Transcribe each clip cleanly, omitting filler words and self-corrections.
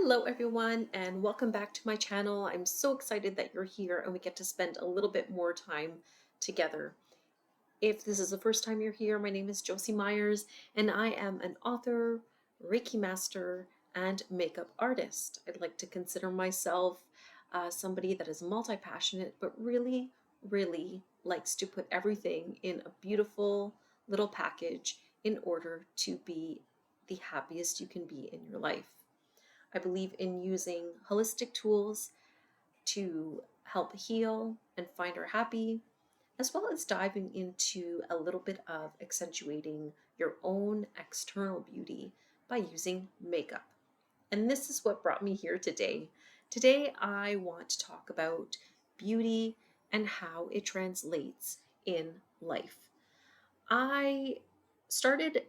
Hello everyone and welcome back to my channel. I'm so excited that you're here and we get to spend a little bit more time together. If this is the first time you're here, my name is Josie Myers and I am an author, Reiki master, and makeup artist. I'd like to consider myself somebody that is multi-passionate but really likes to put everything in a beautiful little package in order to be the happiest you can be in your life. I believe in using holistic tools to help heal and find our happy, as well as diving into a little bit of accentuating your own external beauty by using makeup. And this is what brought me here today. Today, I want to talk about beauty and how it translates in life. I started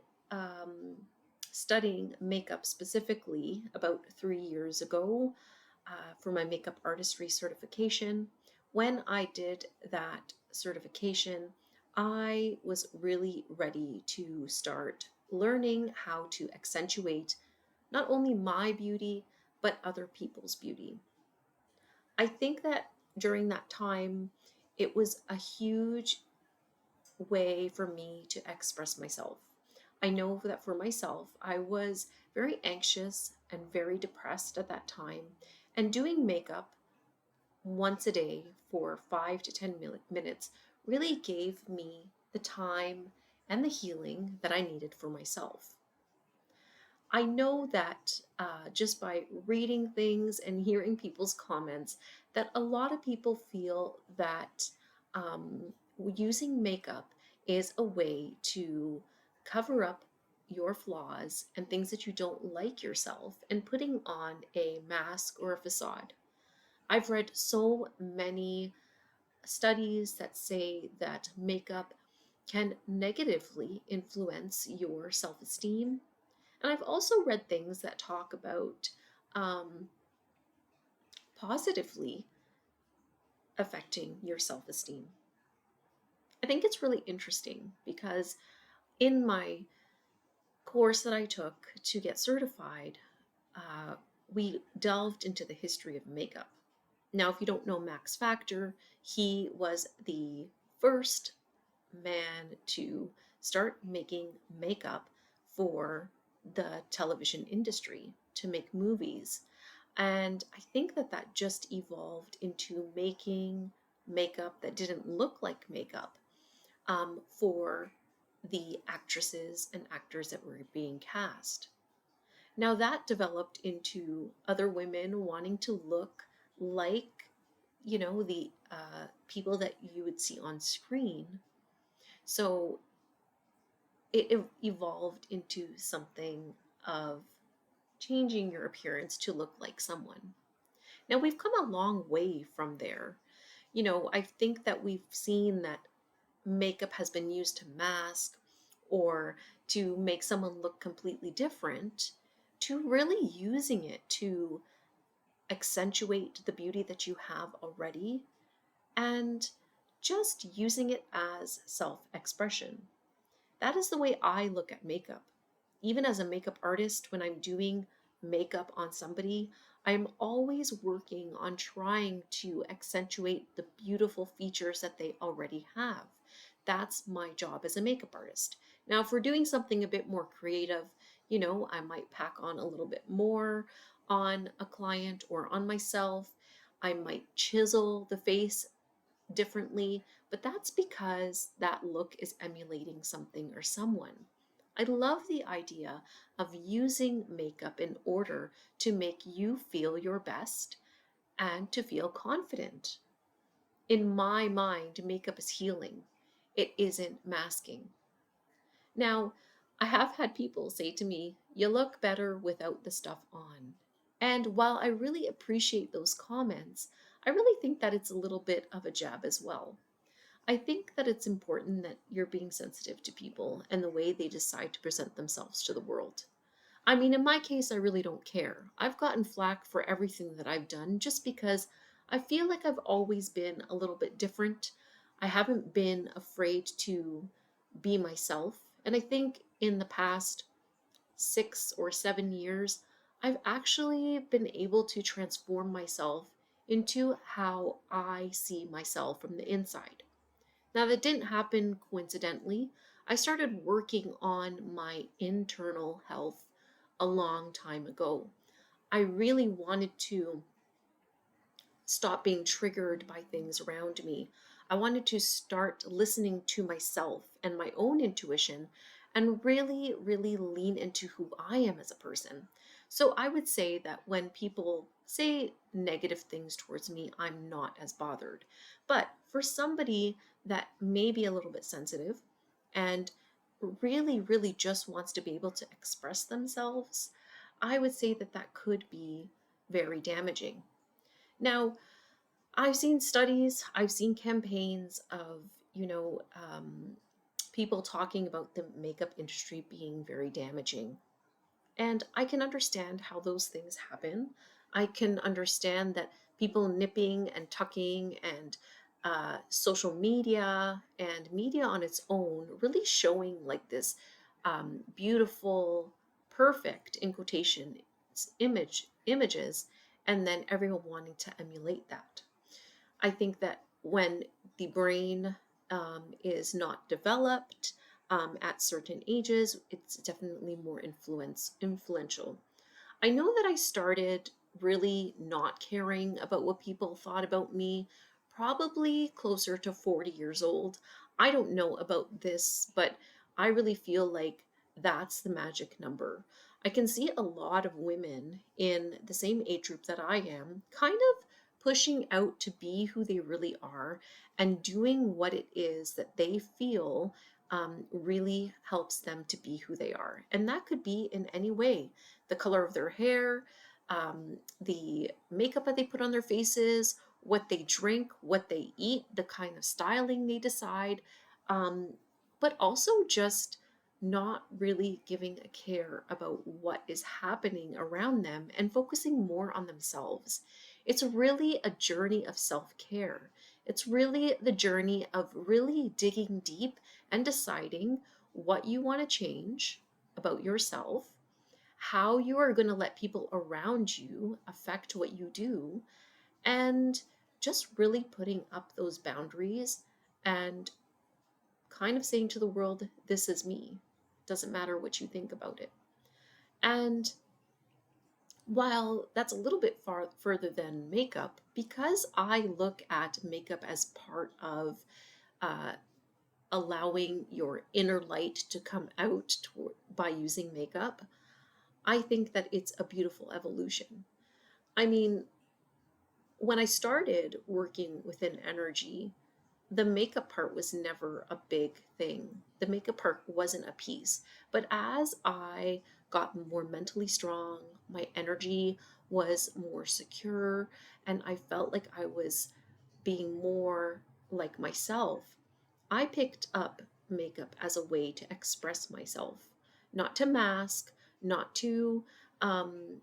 studying makeup specifically about 3 years ago for my makeup artistry certification. When I did that certification, I was really ready to start learning how to accentuate not only my beauty, but other people's beauty. I think that during that time, it was a huge way for me to express myself. I know that for myself, I was very anxious and very depressed at that time, and doing makeup once a day for 5 to 10 minutes really gave me the time and the healing that I needed for myself. I know that just by reading things and hearing people's comments, that a lot of people feel that using makeup is a way to cover up your flaws and things that you don't like yourself and putting on a mask or a facade. I've read so many studies that say that makeup can negatively influence your self esteem, and I've also read things that talk about um, positively affecting your self esteem. I think it's really interesting because in my course that I took to get certified, uh, we delved into the history of makeup. Now, if you don't know Max Factor, he was the first man to start making makeup for the television industry to make movies. And I think that that just evolved into making makeup that didn't look like makeup for the actresses and actors that were being cast. Now that developed into other women wanting to look like, the people that you would see on screen. So it evolved into something of changing your appearance to look like someone. Now we've come a long way from there. I think that we've seen that makeup has been used to mask or to make someone look completely different, to really using it to accentuate the beauty that you have already and just using it as self expression. That is the way I look at makeup. Even as a makeup artist, when I'm doing makeup on somebody, I'm always working on trying to accentuate the beautiful features that they already have. That's my job as a makeup artist. Now, if we're doing something a bit more creative, I might pack on a little bit more on a client or on myself. I might chisel the face differently, but that's because that look is emulating something or someone. I love the idea of using makeup in order to make you feel your best and to feel confident. In my mind, makeup is healing, it isn't masking. Now, I have had people say to me, "You look better without the stuff on." And while I really appreciate those comments, I really think that it's a little bit of a jab as well. I think that it's important that you're being sensitive to people and the way they decide to present themselves to the world. I mean, in my case, I really don't care. I've gotten flack for everything that I've done just because I feel like I've always been a little bit different. I haven't been afraid to be myself. And I think in the past 6 or 7 years, I've actually been able to transform myself into how I see myself from the inside. Now, that didn't happen coincidentally. I started working on my internal health a long time ago. I really wanted to stop being triggered by things around me. I wanted to start listening to myself and my own intuition and really, really lean into who I am as a person. So I would say that when people say negative things towards me, I'm not as bothered. But for somebody that may be a little bit sensitive and really, really just wants to be able to express themselves, I would say that that could be very damaging. Now, I've seen studies, I've seen campaigns of, people talking about the makeup industry being very damaging. And I can understand how those things happen. I can understand that people nipping and tucking and social media and media on its own really showing like this beautiful, perfect, in quotation, images, and then everyone wanting to emulate that. I think that when the brain is not developed at certain ages, it's definitely more influential. I know that I started really not caring about what people thought about me probably closer to 40 years old. I don't know about this, but I really feel like that's the magic number. I can see a lot of women in the same age group that I am kind of pushing out to be who they really are and doing what it is that they feel really helps them to be who they are. And that could be in any way: the color of their hair, the makeup that they put on their faces, what they drink, what they eat, the kind of styling they decide, um, but also just not really giving a care about what is happening around them and focusing more on themselves. It's really a journey of self care. It's really the journey of really digging deep and deciding what you want to change about yourself, how you are going to let people around you affect what you do, and just really putting up those boundaries and kind of saying to the world, this is me. Doesn't matter what you think about it. And while that's a little bit far further than makeup, because I look at makeup as part of uh, allowing your inner light to come out by using makeup, I think that it's a beautiful evolution. I mean, when I started working within energy, the makeup part was never a big thing. The makeup part wasn't a piece. But as I got more mentally strong, my energy was more secure, and I felt like I was being more like myself, I picked up makeup as a way to express myself, not to mask, not to um,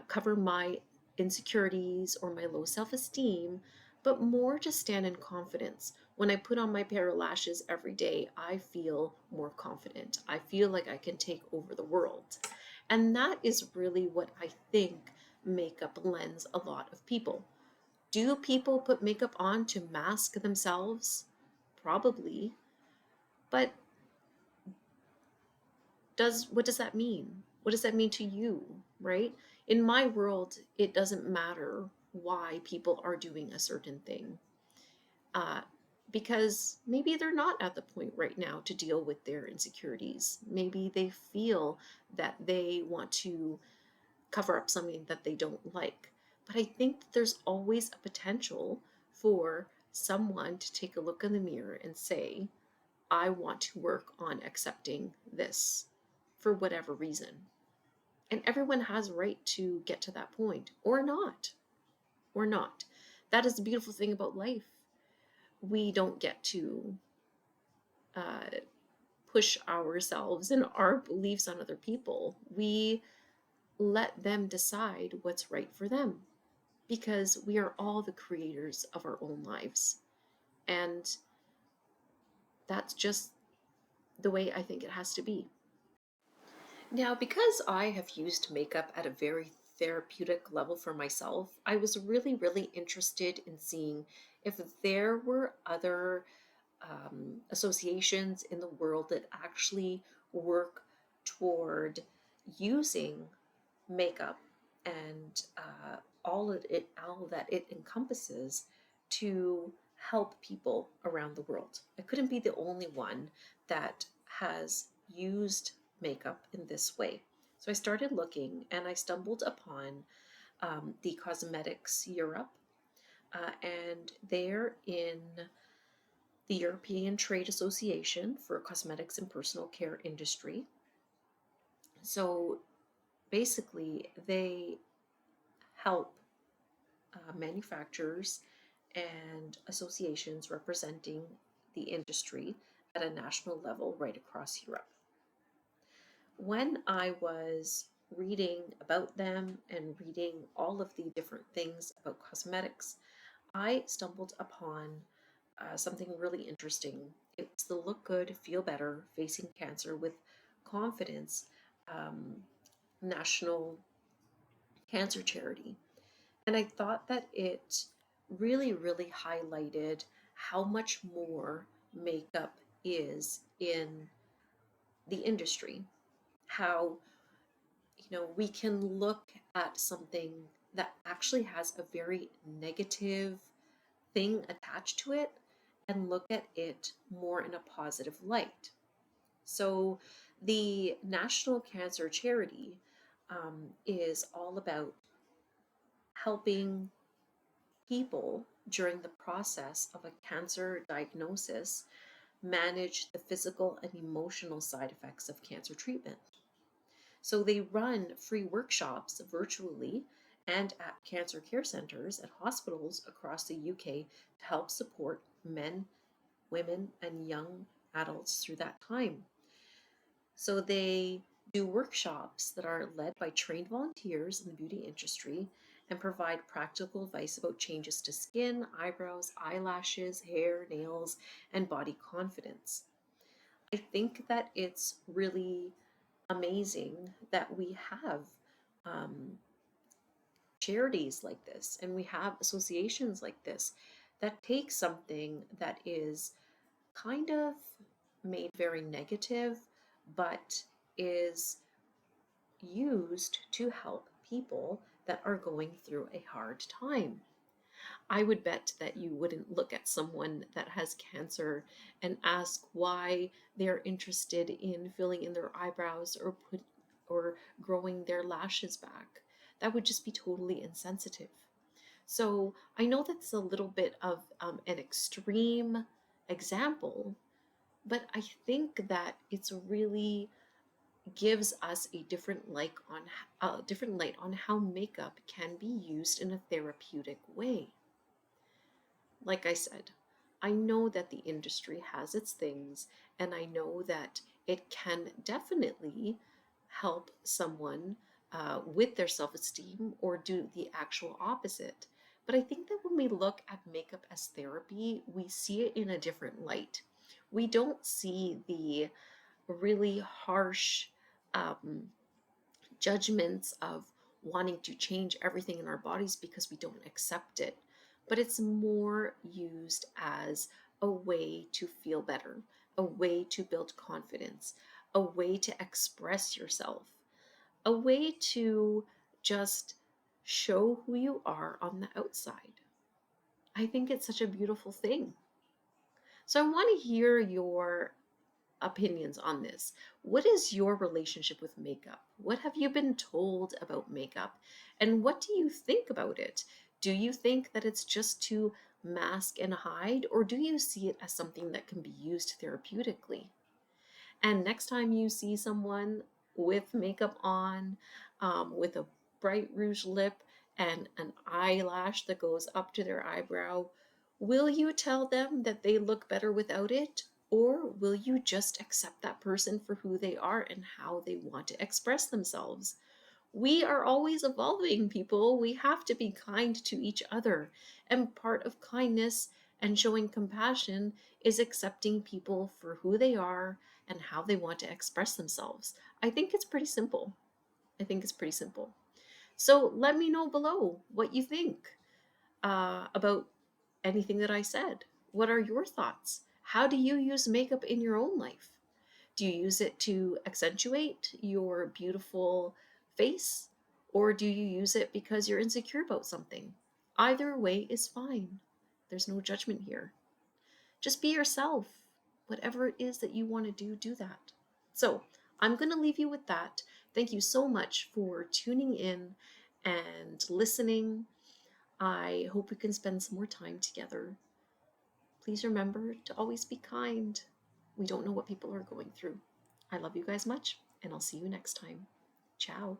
cover my insecurities or my low self esteem, but more to stand in confidence. When I put on my pair of lashes every day, I feel more confident. I feel like I can take over the world. And that is really what I think makeup lends a lot of people. Do people put makeup on to mask themselves? Probably. But what does that mean? What does that mean to you, right? In my world, it doesn't matter why people are doing a certain thing, uh, because maybe they're not at the point right now to deal with their insecurities. Maybe they feel that they want to cover up something that they don't like. But I think that there's always a potential for someone to take a look in the mirror and say, I want to work on accepting this for whatever reason. And everyone has a right to get to that point, or not, or not. That is the beautiful thing about life. We don't get to uh, push ourselves and our beliefs on other people. We let them decide what's right for them, because we are all the creators of our own lives. And that's just the way I think it has to be. Now, because I have used makeup at a very therapeutic level for myself, I was really, really interested in seeing if there were other associations in the world that actually work toward using makeup and all that it encompasses to help people around the world. I couldn't be the only one that has used makeup in this way. So I started looking and I stumbled upon the Cosmetics Europe, and they're in the European Trade Association for Cosmetics and Personal Care Industry. So basically, they help manufacturers and associations representing the industry at a national level right across Europe. When I was reading about them and reading all of the different things about cosmetics, I stumbled upon something really interesting. It's the Look Good, Feel Better, Facing Cancer with Confidence um, National Cancer Charity. And I thought that it really, really highlighted how much more makeup is in the industry. How, we can look at something that actually has a very negative thing attached to it and look at it more in a positive light. So, the National Cancer Charity is all about helping people during the process of a cancer diagnosis manage the physical and emotional side effects of cancer treatment. So they run free workshops virtually and at cancer care centers at hospitals across the UK to help support men, women, and young adults through that time. So they do workshops that are led by trained volunteers in the beauty industry and provide practical advice about changes to skin, eyebrows, eyelashes, hair, nails, and body confidence. I think that it's really amazing that we have um, charities like this and we have associations like this that take something that is kind of made very negative, but is used to help people that are going through a hard time. I would bet that you wouldn't look at someone that has cancer and ask why they're interested in filling in their eyebrows or growing their lashes back. That would just be totally insensitive. So I know that's a little bit of an extreme example, but I think that it's really gives us a different light on how makeup can be used in a therapeutic way. Like I said, I know that the industry has its things, and I know that it can definitely help someone with their self esteem or do the actual opposite. But I think that when we look at makeup as therapy, we see it in a different light. We don't see the really harsh um, judgments of wanting to change everything in our bodies because we don't accept it. But it's more used as a way to feel better, a way to build confidence, a way to express yourself, a way to just show who you are on the outside. I think it's such a beautiful thing. So I want to hear your opinions on this. What is your relationship with makeup? What have you been told about makeup? And what do you think about it? Do you think that it's just to mask and hide, or do you see it as something that can be used therapeutically? And next time you see someone with makeup on, with a bright rouge lip and an eyelash that goes up to their eyebrow, will you tell them that they look better without it? Or will you just accept that person for who they are and how they want to express themselves? We are always evolving, people. We have to be kind to each other. And part of kindness and showing compassion is accepting people for who they are and how they want to express themselves. I think it's pretty simple. I think it's pretty simple. So let me know below what you think about anything that I said. What are your thoughts? How do you use makeup in your own life? Do you use it to accentuate your beautiful face? Or do you use it because you're insecure about something? Either way is fine. There's no judgment here. Just be yourself. Whatever it is that you want to do, do that. So I'm going to leave you with that. Thank you so much for tuning in and listening. I hope we can spend some more time together. Please remember to always be kind. We don't know what people are going through. I love you guys much, and I'll see you next time. Ciao.